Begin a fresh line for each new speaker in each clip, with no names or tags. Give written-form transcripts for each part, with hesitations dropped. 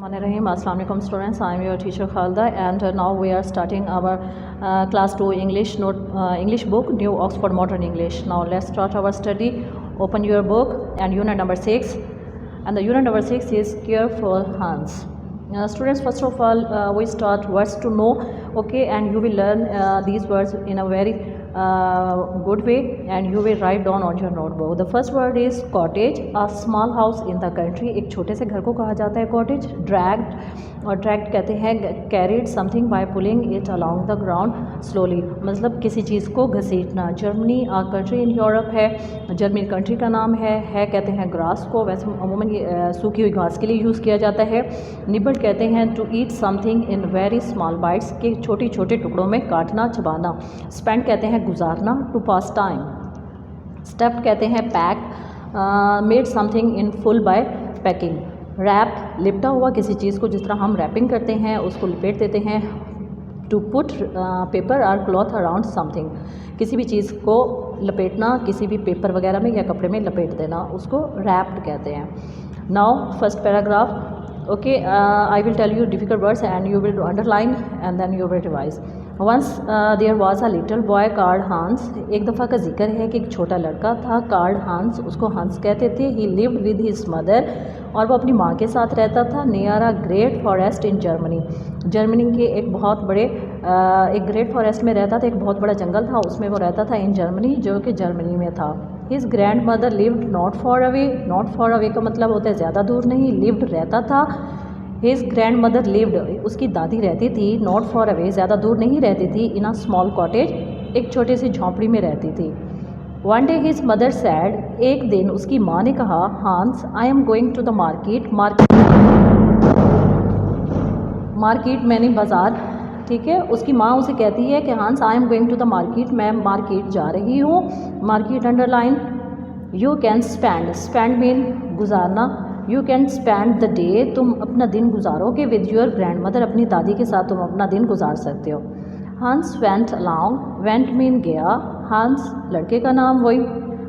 Assalamualaikum students, I am your teacher Khalda and now we are starting our class 2 English book, New Oxford Modern English. Now let's start our study. Open your book and unit number 6, and the unit number 6 is Careful Hans. Students, first of all we start words to know, okay, and you will learn these words in a very good way and you will write down on your notebook. The first word is cottage, a small house in the country. एक छोटे से घर को कहा जाता है cottage. Dragged, और dragged कहते हैं carried something by pulling it along the ground slowly, मतलब किसी चीज़ को घसीटना. Germany a country in Europe है, जर्मनी कंट्री का नाम है कहते हैं ग्रास को, वैसे अमूमन ये सूखी हुई घास के लिए यूज़ किया जाता है. निबल कहते हैं to eat something in very small bites, के छोटे छोटे टुकड़ों में काटना चबाना. स्पेंड कहते हैं गुजारना, टू पास टाइम. स्टफ्ड कहते हैं pack, made something in full by packing. Wrap लिपटा हुआ किसी चीज़ को, जिस तरह हम रैपिंग करते हैं उसको लिपेट देते हैं. टू पुट पेपर और क्लॉथ अराउंड समथिंग, किसी भी चीज़ को लपेटना, किसी भी पेपर वगैरह में या कपड़े में लपेट देना, उसको रैप्ड कहते हैं. Now first paragraph. Okay, I will tell you difficult words and you will underline and then you will revise. Once there was a little boy called Hans. एक दफ़ा का जिक्र है कि एक छोटा लड़का था called Hans, उसको हंस कहते थे. He lived with his mother, और वो अपनी माँ के साथ रहता था. near a great forest in Germany, Germany के एक बहुत बड़े एक ग्रेट फॉरेस्ट में रहता था. एक बहुत बड़ा जंगल था, उसमें वो रहता था. इन जर्मनी, जो कि जर्मनी में था. His grand mother lived not for away. Not for away का मतलब होता है ज़्यादा दूर नहीं. लिव्ड रहता था. हिज ग्रैंड मदर लिव्ड, उसकी दादी रहती थी. नॉट फॉर अवे ज़्यादा दूर नहीं रहती थी. इन अ स्मॉल कॉटेज, एक छोटी सी झोंपड़ी में रहती थी. One day his mother said, एक दिन उसकी माँ ने कहा, Hans I am going to the market. Market मैंने बाज़ार, ठीक है. उसकी माँ उसे कहती है कि Hans I am going to the market, मैं मार्केट जा रही हूँ. Market underline. You can spend, spend mean गुजारना. You can spend the day, तुम अपना दिन गुजारोगे. विद योर ग्रैंड मदर, अपनी दादी के साथ तुम अपना दिन गुजार सकते हो. Hans went along, went mean गया. हांस लड़के का नाम वही.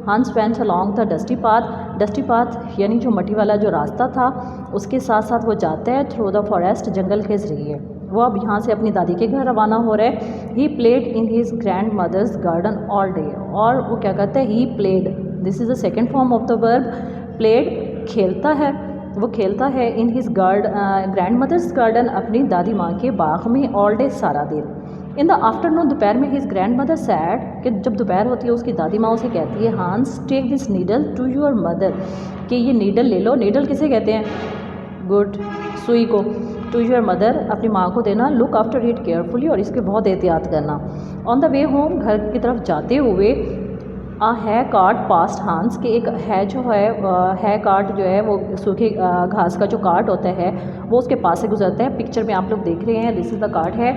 Hans went along the dusty path, dusty path यानी जो मट्टी वाला जो रास्ता था, उसके साथ साथ वो जाता है थ्रू द फॉरेस्ट, जंगल के ज़रिए. वो अब यहाँ से अपनी दादी के घर रवाना हो रहे. He played in his grandmother's garden all day, और वो क्या करता है, he played, this is the second form of the verb. Played खेलता है, वो खेलता है. In his grandmother's garden, अपनी दादी माँ के बाग में. ऑल डे, सारा दिन. इन द आफ्टरनून, दोपहर में. हिज ग्रैंड मदर सैड, कि जब दोपहर होती है उसकी दादी माँ उसे कहती है, Hans take this needle to your mother, कि ये नीडल ले लो. नीडल किसे कहते हैं, गुड, सुई को. टू योर मदर, अपनी माँ को देना. लुक आफ्टर इट केयरफुली, और इसके बहुत एहतियात करना. ऑन द वे होम, घर की तरफ जाते हुए. है कार्ट पास्ट हांस, के एक है जो है कार्ट जो है वो सूखे घास का जो कार्ट होता है वो उसके पास से गुजरता है. पिक्चर में आप लोग देख रहे हैं, दिस इज़ द कार्ट है,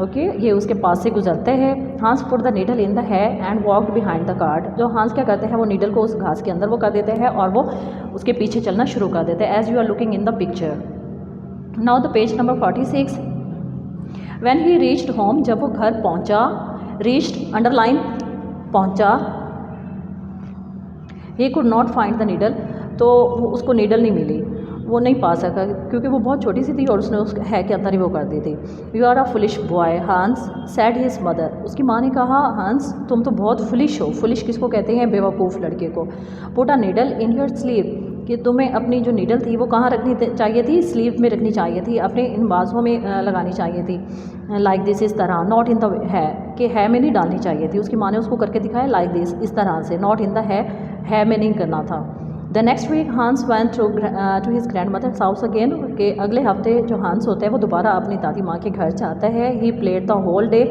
ओके. ये उसके पास से गुजरता है. Hans put the needle in the hay and walked behind the cart. जो हांस क्या करते हैं, वो नीडल को उस घास के अंदर वो कर देते हैं और वो उसके पीछे चलना शुरू कर देते हैं. As you are looking in the picture. Now the page number 46. When he reached home, जब वो घर पहुंचा. रीच्ड अंडरलाइन, पहुंचा. He could not find the needle, तो वो उसको नीडल नहीं मिली, वो नहीं पा सका क्योंकि वो बहुत छोटी सी थी और उसने उस है के अंदर ही वो कर दी थी. You are a foolish boy Hans said his mother, उसकी माँ ने कहा, हांस तुम तो बहुत फुलिश हो. फुलिश किसको कहते हैं, बेवकूफ़ लड़के को. Put a needle in your sleeve, कि तुम्हें अपनी जो नीडल थी वो कहाँ रखनी चाहिए थी, स्लीव में रखनी चाहिए थी, अपने इन बाजों में लगानी चाहिए थी. लाइक दिस, इस तरह. नॉट इन द है, कि है में नहीं डालनी चाहिए थी. उसकी माँ ने उसको करके दिखाया लाइक दिस, इस तरह से. नॉट इन द है में नहीं करना था. The next week Hans went to his grandmother's house again, के अगले हफ्ते जो हांस होता है वो दोबारा अपनी दादी माँ के घर जाता है. He played the whole day,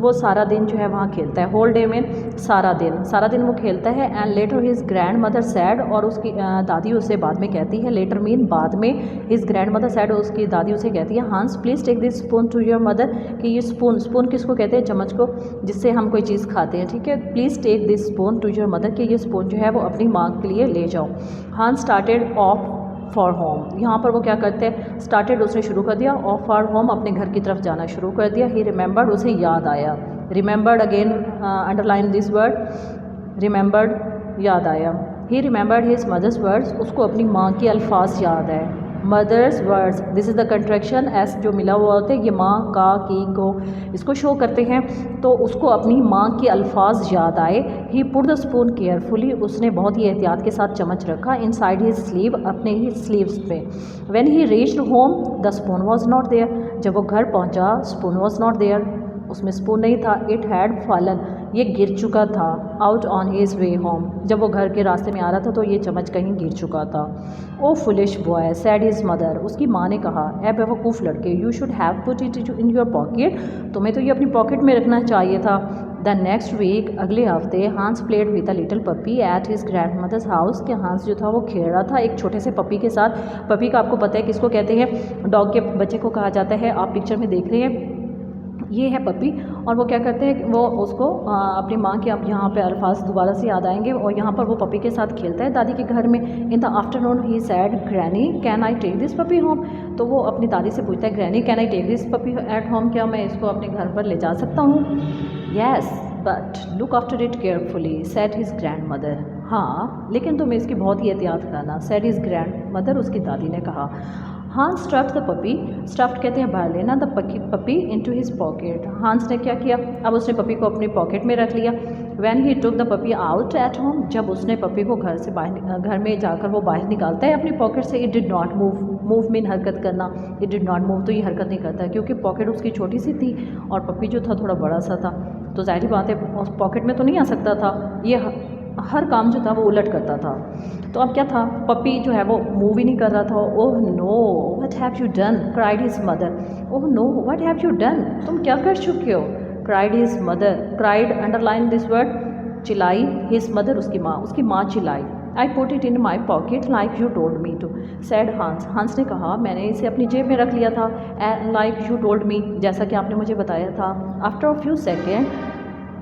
वो सारा दिन जो है वहाँ खेलता है. होल डे में सारा दिन, सारा दिन वो खेलता है. And later his grand mother sad, और उसकी दादी उसे बाद में कहती है. लेटर मीन बाद में. हिज ग्रैंड मदर सैड, उसकी दादी उसे कहती है, Hans please take this spoon to your mother, कि ये स्पून, स्पून किसको कहते हैं, चम्मच को, जिससे हम कोई चीज़ खाते हैं, ठीक है. Please take this spoon to your mother, कि ये स्पून जो है वो अपनी माँ के लिए ले जाओ. हांस स्टार्टेड ऑफ फॉर होम, यहाँ पर वो क्या करते हैं, स्टार्टेड उसने शुरू कर दिया. ऑफ फॉर होम, अपने घर की तरफ जाना शुरू कर दिया. ही रिमेंबर्ड, उसे याद आया. Remembered again, underline this word, remembered, याद आया. He remembered his mother's words, उसको अपनी माँ के अल्फाज याद है. Mother's words, this is the contraction, S जो मिला हुआ होता है ये माँ का की को इसको शो करते हैं। तो उसको अपनी माँ के अल्फाज याद आए। ही पुट द स्पून केयरफुली, उसने बहुत ही एहतियात के साथ चम्मच रखा इनसाइड हिज स्लीव, अपने ही स्लीव्स पे। When he reached home the spoon was not there, जब वो घर पहुँचा स्पून वॉज नॉट देयर, उसमें स्पून नहीं था। इट हैड फॉलन, ये गिर चुका था। Out on his way home, जब वो घर के रास्ते में आ रहा था तो ये चम्मच कहीं गिर चुका था। Oh foolish boy said his mother, उसकी माँ ने कहा ए बेवकूफ़ लड़के, you should have put it in your pocket, तुम्हें तो ये अपनी पॉकेट में रखना चाहिए था। द नेक्स्ट वीक, अगले हफ्ते, Hans played with a little puppy at his grandmother's house, कि हांस जो था वो खेल रहा था एक छोटे से पपी के साथ। पपी का आपको पता है किसको कहते हैं, डॉग के बच्चे को कहा जाता है। आप पिक्चर में देख रहे हैं ये है पपी, और वो क्या करते हैं वो उसको अपनी माँ के अब यहाँ पे अल्फाज दोबारा से याद आएंगे, और यहाँ पर वो पपी के साथ खेलता है दादी के घर में। In the afternoon he said granny can I take this puppy home, तो वो अपनी दादी से पूछता है granny can I take this puppy at home, क्या मैं इसको अपने घर पर ले जा सकता हूँ। Yes but look after it carefully sad his grand mother, हाँ लेकिन तुम्हें इसकी बहुत ही एहतियात करना, सैड हिज ग्रैंड मदर, उसकी दादी ने कहा। Hans stuffed the puppy, stuffed कहते हैं भर लेना, the puppy into his pocket, Hans ने क्या किया, अब उसने पपी को अपनी पॉकेट में रख लिया। When he took the puppy out at home, जब उसने पपी को घर से बाहर, घर में जाकर वो बाहर निकालता है अपनी पॉकेट से, it did not move, move mean हरकत करना, इट डिड नॉट मूव तो ये हरकत नहीं करता क्योंकि पॉकेट उसकी छोटी सी थी और पपी जो था थोड़ा बड़ा सा था, तो जाहिर बात है उस पॉकेट में तो नहीं आ सकता था, ये हर काम जो था वो उलट करता था। तो अब क्या था, पपी जो है वो मूव ही नहीं कर रहा था। Oh no what have you done cried his mother, oh no what have you done, तुम क्या कर चुके हो, cried his mother, cried underline this word, चिल्लाई, हिज मदर उसकी माँ चिल्लाई। I put it in my pocket like you told me to said Hans, Hans ने कहा मैंने इसे अपनी जेब में रख लिया था, लाइक यू टोल्ड मी, जैसा कि आपने मुझे बताया था। After a few second,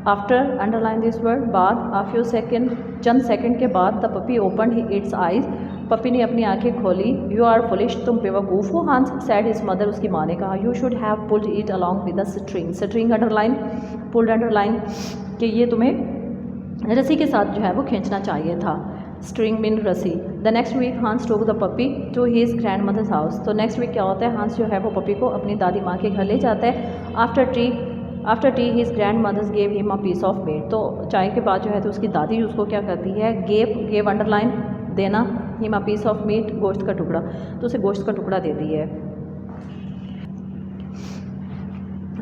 after underline this word, बाद, आ फ्यू सेकेंड, चंद सेकंड के बाद, the puppy open its eyes, puppy ने अपनी आंखें खोली। यू आर फुलिश, तुम बेवकूफ़ हो हांस, सैड हिज मदर, उसकी माँ ने कहा। You should have pulled it along with the string, string underline, pulled underline, कि ये तुम्हें रस्सी के साथ जो है वो खींचना चाहिए था, स्ट्रिंग मीन रस्सी। The next week Hans took the puppy to his grandmother's house, तो नेक्स्ट वीक क्या होता है, हांस जो है वो पपी को अपनी दादी माँ के घर ले जाता है। After tea his grandmother's gave him a piece of meat, तो चाय के बाद जो है तो उसकी दादी उसको क्या करती है, गेव अंडरलाइन देना, him a piece of meat, गोश्त का टुकड़ा, तो उसे गोश्त का टुकड़ा देती है।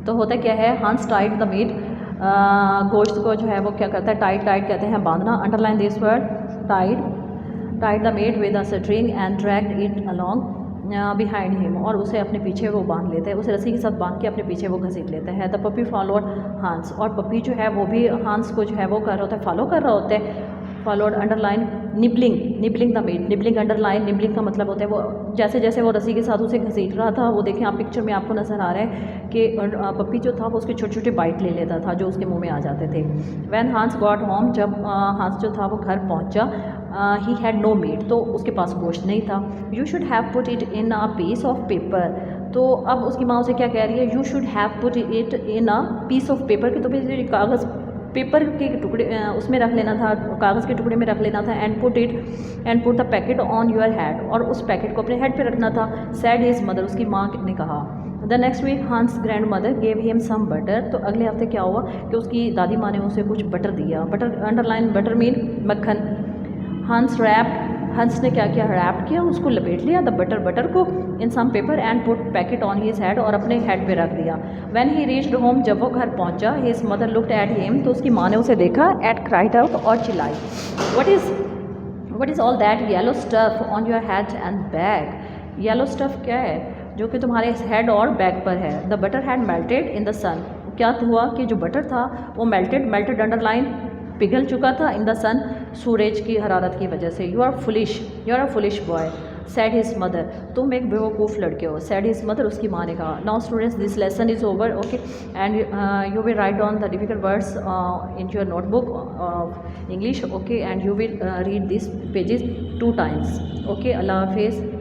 तो होता क्या है, हांस टाइड द मीट, गोश्त को जो है वो क्या करता है, टाइट कहते हैं बांधना, underline this word, tied the meat with a string and dragged it along behind him, और उसे अपने पीछे वो बांध लेता है, उसे रस्सी के साथ बांध के अपने पीछे वो घसीट लेता है। द पपी फॉलोड हांस, और पपी जो है वो भी हांस को जो है वो कर रहा होता है, फॉलो कर रहा होता है। Followed underline nibbling the meat, nibbling underline, nibbling का मतलब होता है वो जैसे जैसे वो रस्सी के साथ उसे घसीट रहा था, वो देखें आप पिक्चर में आपको नज़र आ रहा है कि पपी जो था वो उसके छोटे छोटे बाइट ले लेता था जो उसके मुंह में आ जाते थे। व्हेन हांस गॉट होम, जब हांस जो था वो घर पहुंचा, ही हैड नो मीट, तो उसके पास गोश्त नहीं था। You should have put it in a piece of paper, तो अब उसकी माँ उसे क्या कह रही है, you should have put it in a piece of paper, कि तुम्हें कागज़ पेपर के टुकड़े उसमें रख लेना था, कागज़ के टुकड़े में रख लेना था। And put the packet on your head, और उस पैकेट को अपने हेड पे रखना था। सैड हिज मदर, उसकी माँ ने कहा। The next week Hans grandmother gave him some butter, तो अगले हफ्ते क्या हुआ कि उसकी दादी माँ ने उसे कुछ बटर दिया, बटर अंडरलाइन बटर मीन मक्खन। हंस ने क्या किया, रैप किया, उसको लपेट लिया द बटर को in some paper and put packet on his head, और अपने हेड पे रख दिया। व्हेन ही रीच्ड होम, जब वो घर पहुंचा, his mother looked at him, तो उसकी माँ ने उसे देखा, एट क्राइड आउट, और चिल्लाई, what is all that yellow stuff on your head and bag, yellow stuff क्या है जो कि तुम्हारे हेड और बैग पर है। The butter had melted in the sun, क्या हुआ कि जो बटर था वो मेल्टेड अंडरलाइन पिघल चुका था इन द सन, सूरज की हरारत की वजह से। You are a foolish boy, said his mother, तुम एक बेवकूफ़ लड़के हो, सैड हिज मदर, उसकी माँ ने कहा। Now students this lesson is over, okay, and you will write down the difficult words in your notebook of English, okay, and you will read this pages 2 times, okay. अल्लाह हाफिज़।